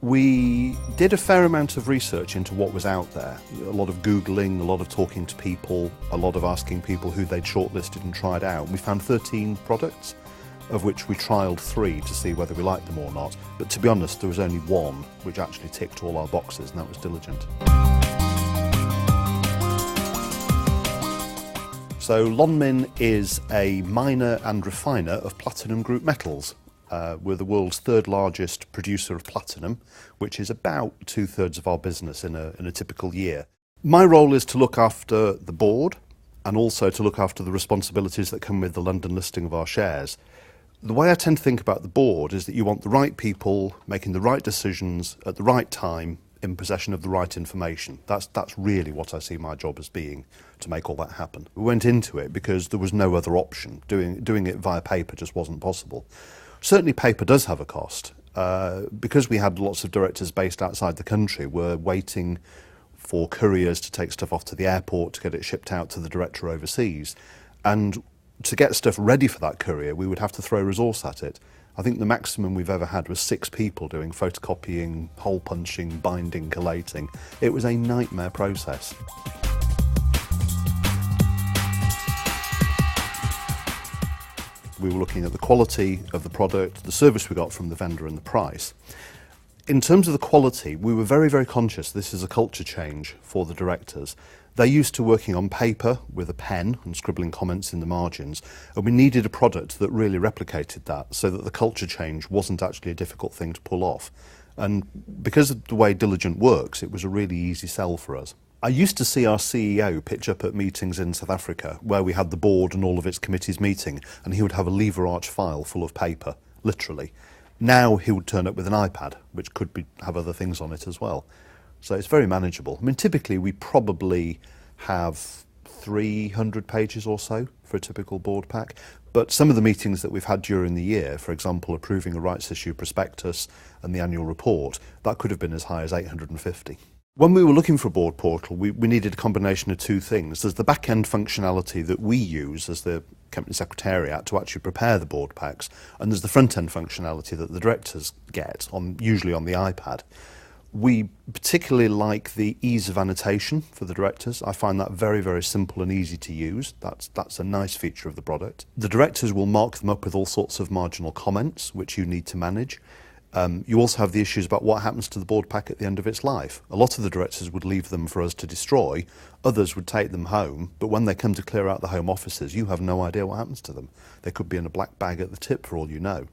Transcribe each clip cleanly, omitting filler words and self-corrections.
We did a fair amount of research into what was out there. A lot of Googling, a lot of talking to people, a lot of asking people who they'd shortlisted and tried out. We found 13 products, of which we trialled 3 to see whether we liked them or not. But to be honest, there was only one which actually ticked all our boxes, and that was Diligent. So Lonmin is a miner and refiner of platinum group metals. We're the world's 3rd largest producer of platinum, which is about 2/3 of our business in a typical year. My role is to look after the board and also to look after the responsibilities that come with the London listing of our shares. The way I tend to think about the board is that you want the right people making the right decisions at the right time in possession of the right information. That's really what I see my job as being, to make all that happen. We went into it because there was no other option. Doing it via paper just wasn't possible. Certainly paper does have a cost. Because we had lots of directors based outside the country, we're waiting for couriers to take stuff off to the airport to get it shipped out to the director overseas. And to get stuff ready for that courier, we would have to throw resource at it. I think the maximum we've ever had was 6 people doing photocopying, hole punching, binding, collating. It was a nightmare process. We were looking at the quality of the product, the service we got from the vendor, and the price. In terms of the quality, we were very, very conscious this is a culture change for the directors. They're used to working on paper with a pen and scribbling comments in the margins, and we needed a product that really replicated that so that the culture change wasn't actually a difficult thing to pull off. And because of the way Diligent works, it was a really easy sell for us. I used to see our CEO pitch up at meetings in South Africa where we had the board and all of its committees meeting, and he would have a lever arch file full of paper, literally. Now he would turn up with an iPad, which could have other things on it as well. So it's very manageable. I mean, typically we probably have 300 pages or so for a typical board pack, but some of the meetings that we've had during the year, for example, approving a rights issue prospectus and the annual report, that could have been as high as 850. When we were looking for a board portal, we needed a combination of 2 things. There's the back-end functionality that we use as the company secretariat to actually prepare the board packs, and there's the front-end functionality that the directors get, usually on the iPad. We particularly like the ease of annotation for the directors. I find that very, very simple and easy to use. That's a nice feature of the product. The directors will mark them up with all sorts of marginal comments, which you need to manage. You also have the issues about what happens to the board pack at the end of its life. A lot of the directors would leave them for us to destroy, others would take them home, but when they come to clear out the home offices, you have no idea what happens to them. They could be in a black bag at the tip for all you know.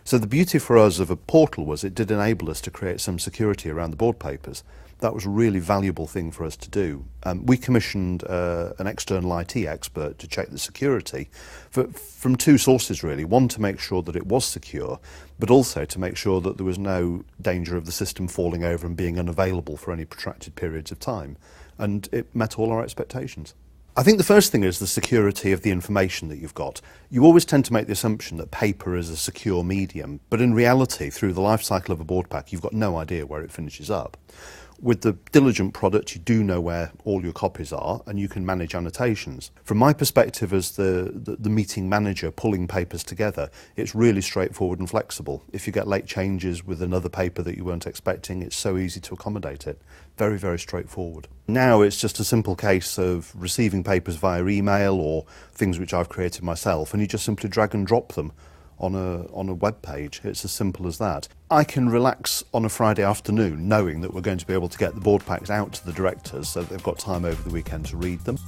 So the beauty for us of a portal was it did enable us to create some security around the board papers. That was a really valuable thing for us to do. We commissioned an external IT expert to check the security from 2 sources really. One, to make sure that it was secure, but also to make sure that there was no danger of the system falling over and being unavailable for any protracted periods of time. And it met all our expectations. I think the first thing is the security of the information that you've got. You always tend to make the assumption that paper is a secure medium, but in reality, through the life cycle of a board pack, you've got no idea where it finishes up. With the Diligent product, you do know where all your copies are, and you can manage annotations. From my perspective as the meeting manager pulling papers together, it's really straightforward and flexible. If you get late changes with another paper that you weren't expecting, it's so easy to accommodate it. Very, very straightforward. Now it's just a simple case of receiving papers via email or things which I've created myself, and you just simply drag and drop them on a web page. It's as simple as that. I can relax on a Friday afternoon knowing that we're going to be able to get the board packs out to the directors so that they've got time over the weekend to read them.